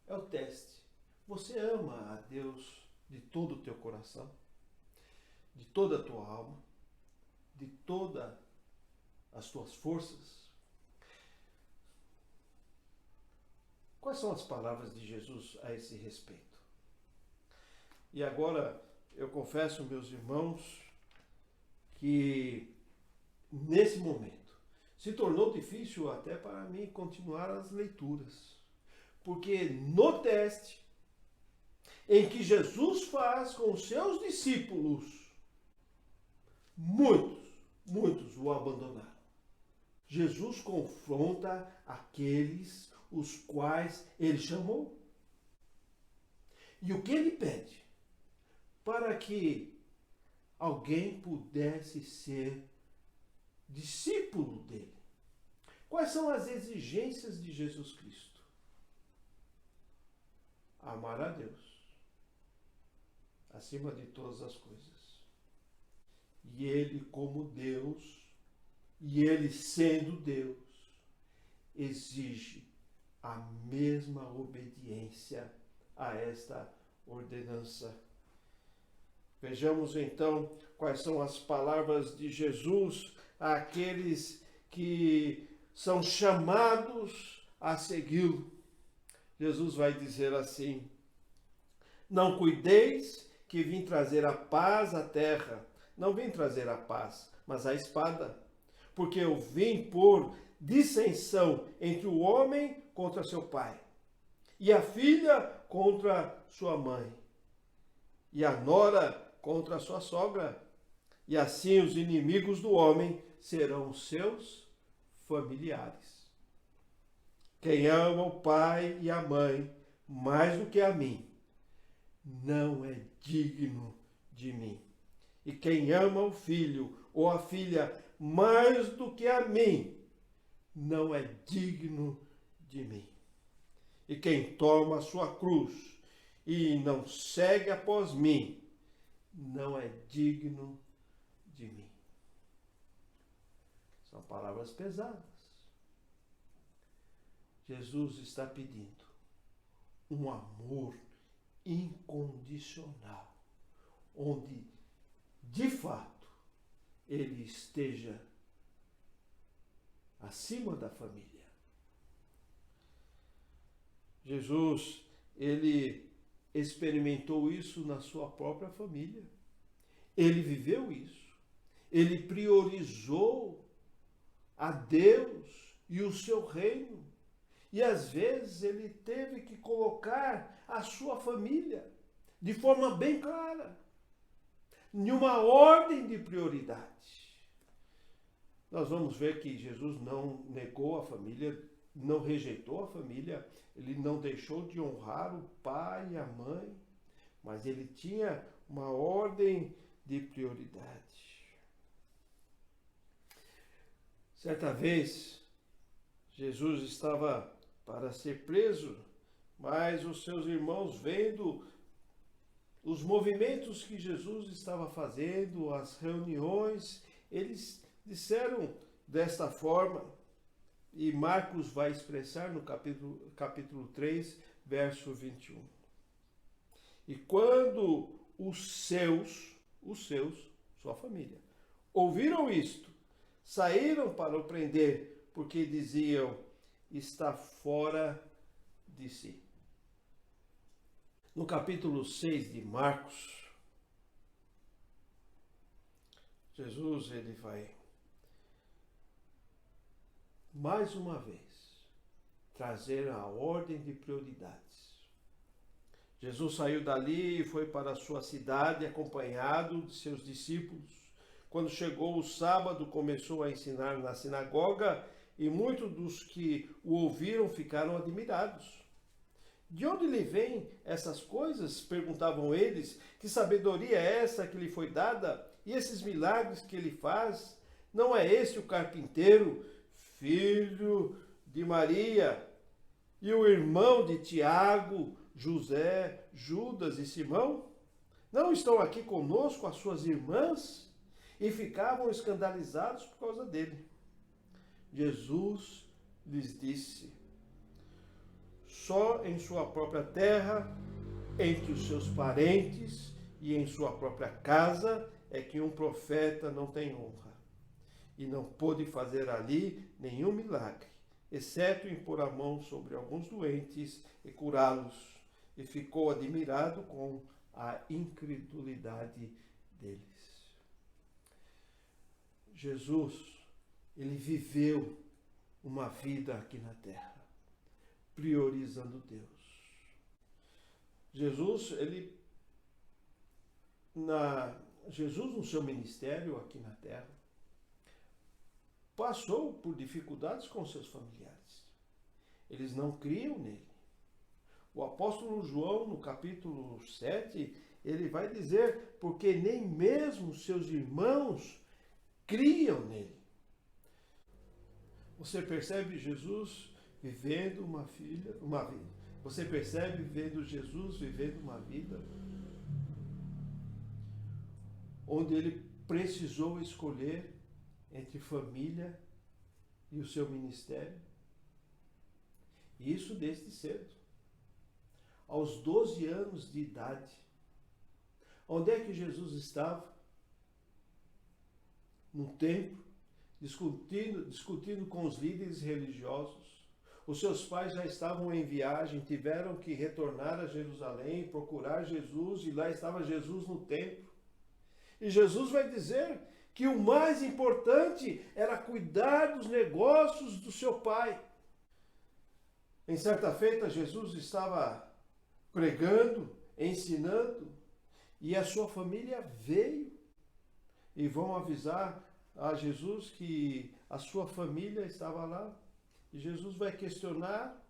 É o teste. Você ama a Deus de todo o teu coração, de toda a tua alma, de todas as tuas forças? Quais são as palavras de Jesus a esse respeito? E agora eu confesso, meus irmãos, que nesse momento se tornou difícil até para mim continuar as leituras, porque no teste em que Jesus faz com os seus discípulos, muitos o abandonaram. Jesus confronta aqueles os quais ele chamou. E o que ele pede? Para que alguém pudesse ser discípulo dele. Quais são as exigências de Jesus Cristo? Amar a Deus acima de todas as coisas. E ele, como Deus, e ele sendo Deus, exige a mesma obediência a esta ordenança. Vejamos então quais são as palavras de Jesus àqueles que são chamados a segui-lo. Jesus vai dizer assim: não cuideis que vim trazer a paz à terra. Não vim trazer a paz, mas a espada. Porque eu vim pôr dissensão entre o homem contra seu pai, e a filha contra sua mãe, e a nora contra sua sogra. E assim os inimigos do homem serão os seus familiares. Quem ama o pai e a mãe mais do que a mim, não é digno de mim. E quem ama o filho ou a filha mais do que a mim, não é digno de mim. E quem toma a sua cruz e não segue após mim, não é digno de mim. São palavras pesadas. Jesus está pedindo um amor incondicional, onde, de fato, ele esteja acima da família. Jesus, ele experimentou isso na sua própria família. Ele viveu isso. Ele priorizou a Deus e o seu reino. E às vezes ele teve que colocar a sua família de forma bem clara, em uma ordem de prioridade. Nós vamos ver que Jesus não negou a família, não rejeitou a família, ele não deixou de honrar o pai e a mãe, mas ele tinha uma ordem de prioridade. Certa vez, Jesus estava para ser preso, mas os seus irmãos, vendo os movimentos que Jesus estava fazendo, as reuniões, eles disseram desta forma, e Marcos vai expressar no capítulo 3, verso 21. E quando os seus, sua família, ouviram isto, saíram para o prender, porque diziam: está fora de si. No capítulo 6 de Marcos, Jesus ele vai mais uma vez trazer a ordem de prioridades. Jesus saiu dali e foi para a sua cidade acompanhado de seus discípulos. Quando chegou o sábado, começou a ensinar na sinagoga e muitos dos que o ouviram ficaram admirados. De onde lhe vêm essas coisas? Perguntavam eles. Que sabedoria é essa que lhe foi dada? E esses milagres que ele faz? Não é esse o carpinteiro, filho de Maria, E o irmão de Tiago, José, Judas e Simão, não estão aqui conosco as suas irmãs? E ficavam escandalizados por causa dele. Jesus lhes disse: só em sua própria terra, entre os seus parentes e em sua própria casa é que um profeta não tem honra. E não pôde fazer ali nenhum milagre, exceto impor a mão sobre alguns doentes e curá-los. E ficou admirado com a incredulidade deles. Jesus, ele viveu uma vida aqui na terra, priorizando Deus. Jesus no seu ministério aqui na terra, passou por dificuldades com seus familiares. Eles não criam nele. O apóstolo João, no capítulo 7, ele vai dizer, porque nem mesmo seus irmãos criam nele. Você percebe Jesus vivendo uma vida. Você percebe vendo Jesus vivendo uma vida onde ele precisou escolher entre família e o seu ministério. E isso desde cedo. Aos 12 anos de idade. Onde é que Jesus estava? Num templo, discutindo com os líderes religiosos. Os seus pais já estavam em viagem, tiveram que retornar a Jerusalém, procurar Jesus, e lá estava Jesus no templo. E Jesus vai dizer que o mais importante era cuidar dos negócios do seu pai. Em certa feita, Jesus estava pregando, ensinando, e a sua família veio. E vão avisar a Jesus que a sua família estava lá. E Jesus vai questionar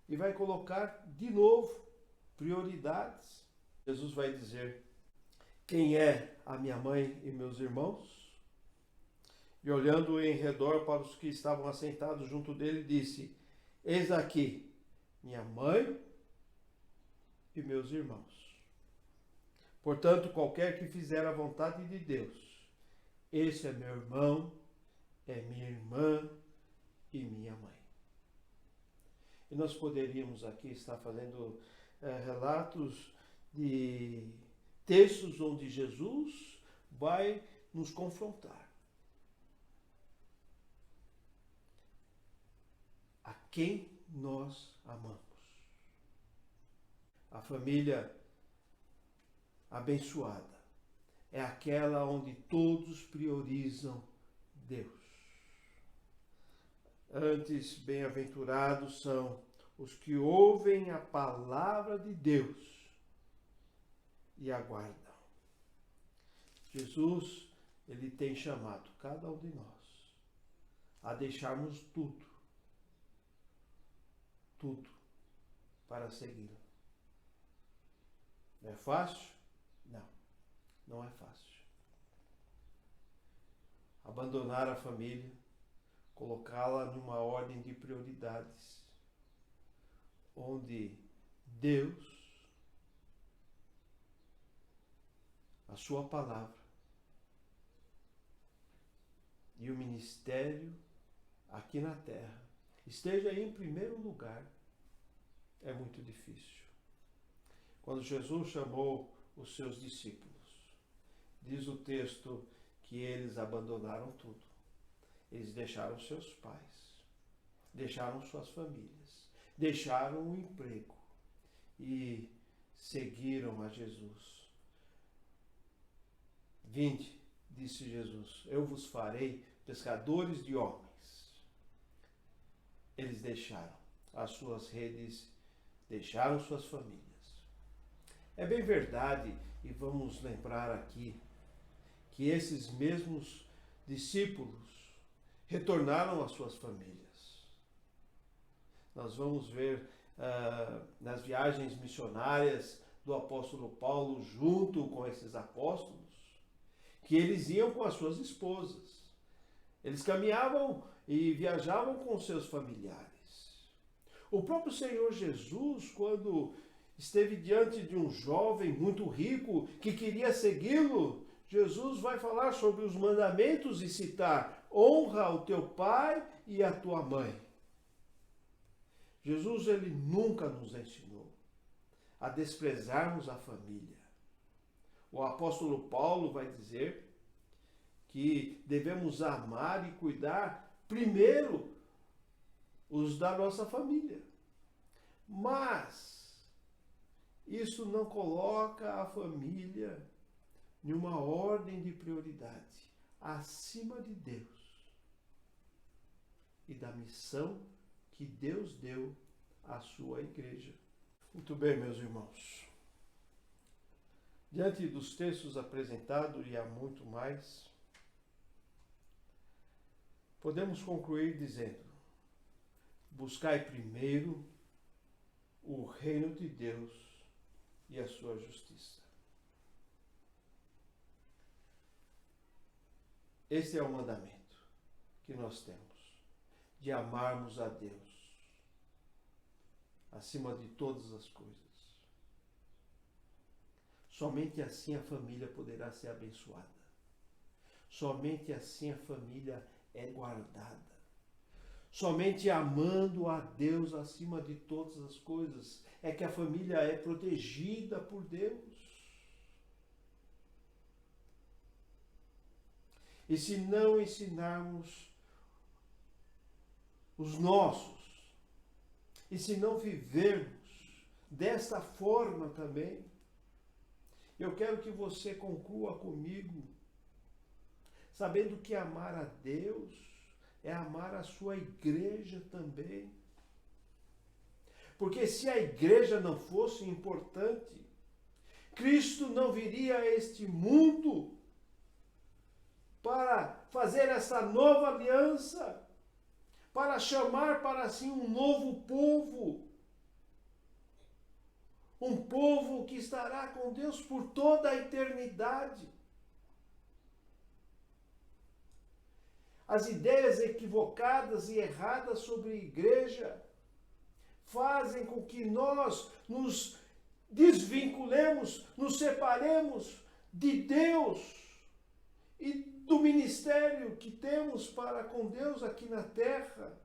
e vai colocar de novo prioridades. Jesus vai dizer: quem é a minha mãe e meus irmãos? E olhando em redor para os que estavam assentados junto dele, disse: eis aqui minha mãe e meus irmãos. Portanto, qualquer que fizer a vontade de Deus, esse é meu irmão, é minha irmã e minha mãe. E nós poderíamos aqui estar fazendo relatos de textos onde Jesus vai nos confrontar. A quem nós amamos. A família abençoada é aquela onde todos priorizam Deus. Antes, bem-aventurados são os que ouvem a palavra de Deus e aguardam. Jesus, ele tem chamado cada um de nós a deixarmos tudo para segui-lo. É fácil? Não é fácil. Abandonar a família, colocá-la numa ordem de prioridades, onde Deus, a sua palavra e o ministério aqui na terra esteja em primeiro lugar, é muito difícil. Quando Jesus chamou os seus discípulos, diz o texto que eles abandonaram tudo. Eles deixaram seus pais, deixaram suas famílias, deixaram o emprego e seguiram a Jesus. Vinde, disse Jesus, eu vos farei pescadores de homens. Eles deixaram as suas redes, deixaram suas famílias. É bem verdade, e vamos lembrar aqui, que esses mesmos discípulos retornaram às suas famílias. Nós vamos ver nas viagens missionárias do apóstolo Paulo junto com esses apóstolos, que eles iam com as suas esposas. Eles caminhavam e viajavam com seus familiares. O próprio Senhor Jesus, quando esteve diante de um jovem muito rico que queria segui-lo, Jesus vai falar sobre os mandamentos e citar: honra o teu pai e a tua mãe. Jesus, ele nunca nos ensinou a desprezarmos a família. O apóstolo Paulo vai dizer que devemos amar e cuidar primeiro os da nossa família. Mas isso não coloca a família em uma ordem de prioridade acima de Deus e da missão que Deus deu à sua igreja. Muito bem, meus irmãos. Diante dos textos apresentados e há muito mais, podemos concluir dizendo: buscai primeiro o reino de Deus e a sua justiça. Este é o mandamento que nós temos, de amarmos a Deus acima de todas as coisas. Somente assim a família poderá ser abençoada. Somente assim a família é guardada. Somente amando a Deus acima de todas as coisas é que a família é protegida por Deus. E se não ensinarmos os nossos, e se não vivermos desta forma também, eu quero que você conclua comigo, sabendo que amar a Deus é amar a sua igreja também. Porque se a igreja não fosse importante, Cristo não viria a este mundo para fazer essa nova aliança, para chamar para si um novo povo. Um povo que estará com Deus por toda a eternidade. As ideias equivocadas e erradas sobre a igreja fazem com que nós nos desvinculemos, nos separemos de Deus e do ministério que temos para com Deus aqui na terra.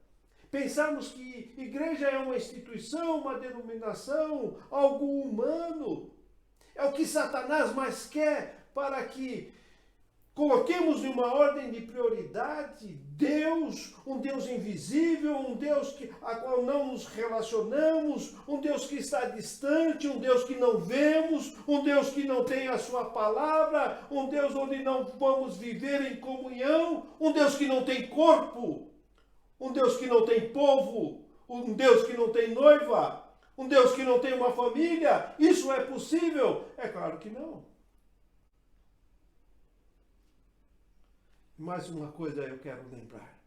Pensarmos que igreja é uma instituição, uma denominação, algo humano. É o que Satanás mais quer, para que coloquemos em uma ordem de prioridade Deus, um Deus invisível, um Deus a qual não nos relacionamos, um Deus que está distante, um Deus que não vemos, um Deus que não tem a sua palavra, um Deus onde não vamos viver em comunhão, um Deus que não tem corpo, um Deus que não tem povo, um Deus que não tem noiva, um Deus que não tem uma família. Isso é possível? É claro que não. Mais uma coisa eu quero lembrar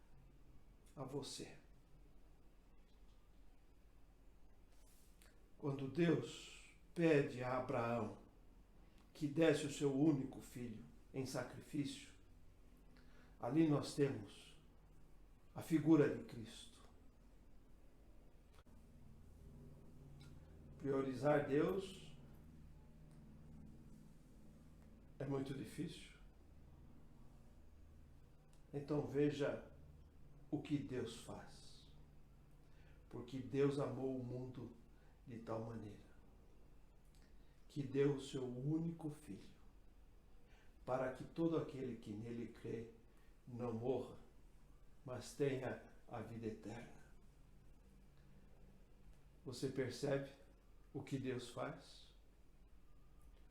a você. Quando Deus pede a Abraão que desse o seu único filho em sacrifício, ali nós temos a figura de Cristo. Priorizar Deus é muito difícil. Então veja o que Deus faz. Porque Deus amou o mundo de tal maneira que deu o seu único filho, para que todo aquele que nele crê não morra, mas tenha a vida eterna. Você percebe o que Deus faz?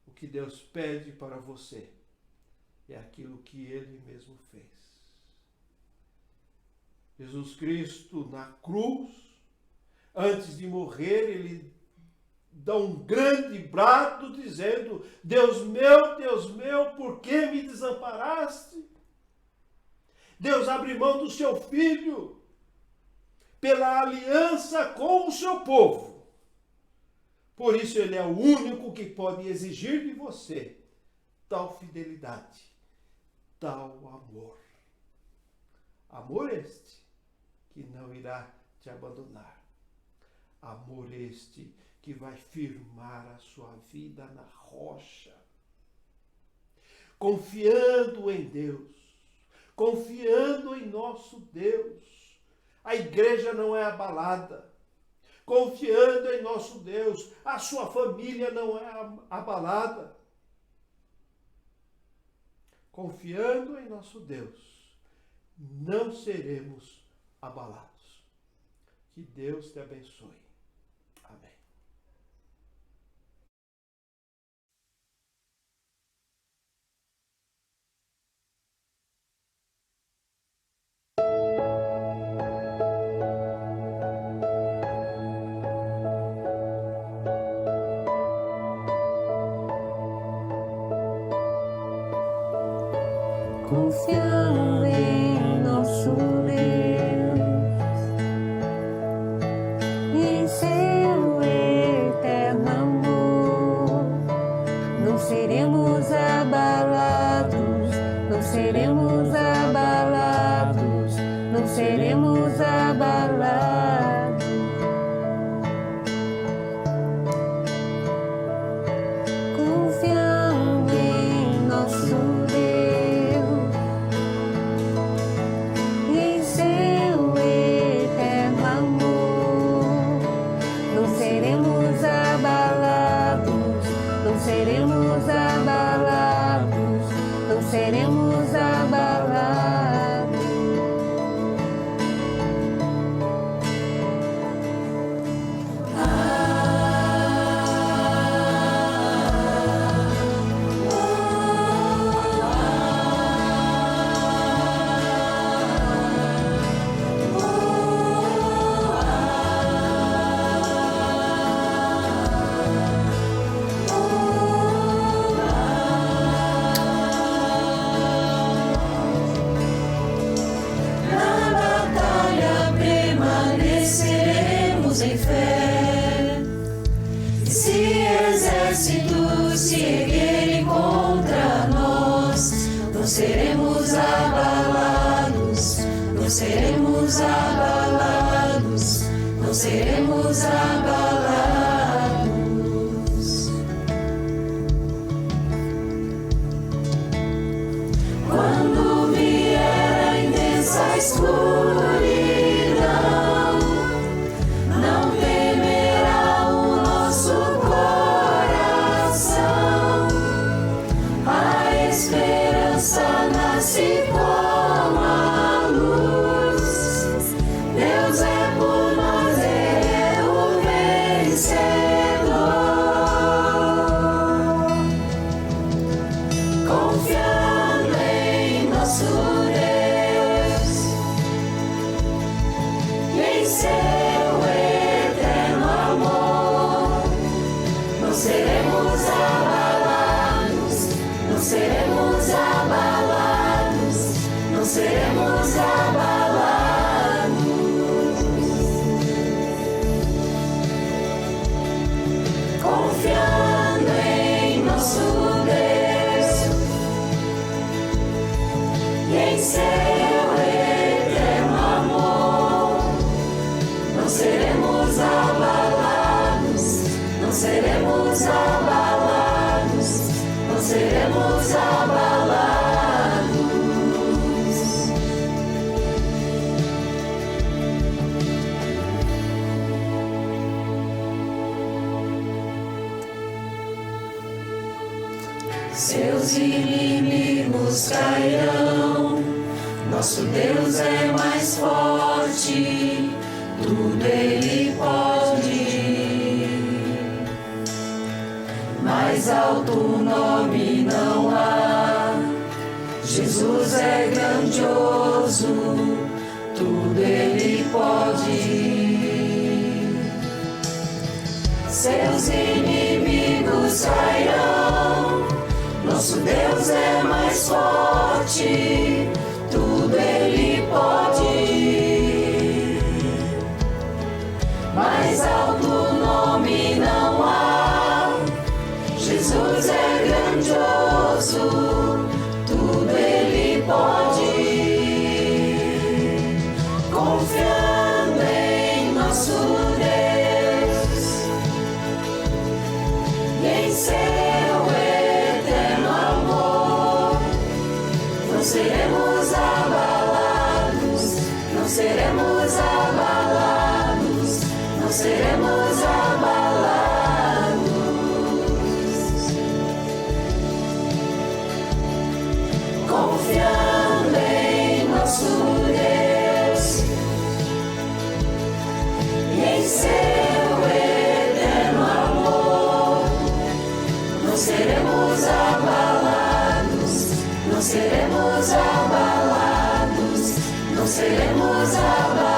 O que Deus pede para você é aquilo que Ele mesmo fez. Jesus Cristo na cruz, antes de morrer, Ele dá um grande brado dizendo: Deus meu, por que me desamparaste? Deus abre mão do seu Filho pela aliança com o seu povo. Por isso Ele é o único que pode exigir de você tal fidelidade, tal amor. Amor este que não irá te abandonar. Amor este que vai firmar a sua vida na rocha. Confiando em Deus, confiando em nosso Deus. A igreja não é abalada. Confiando em nosso Deus, a sua família não é abalada. Confiando em nosso Deus, não seremos abalados. Que Deus te abençoe. Amém. Confiando em nosso Deus, em seu eterno amor, não seremos abalados, não seremos abalados, não seremos abalados. Confiando em nosso seremos abalados, não seremos abalados. Em fé, e se exércitos se erguerem contra nós, não seremos abalados, não seremos abalados, não seremos abalados. Quando vier a intensa escuridão, nasce como a luz. Deus é por nós, é o vencedor. Confiando em nosso Deus e em seu eterno amor, não seremos abalados, não seremos abalados, não seremos abalados. Confiando em nosso Deus e em seu eterno amor, não seremos abalados, não seremos abalados, não seremos abalados. Seus inimigos cairão, nosso Deus é mais forte, tudo Ele pode. Mais alto nome não há, Jesus é grandioso, tudo Ele pode. Seus inimigos cairão, nosso Deus é mais forte, tudo Ele pode. Mais alto nome não há, Jesus é grandioso, tudo Ele pode. Confiando em nosso Deus seremos abalados, não seremos abalados, não seremos abalados.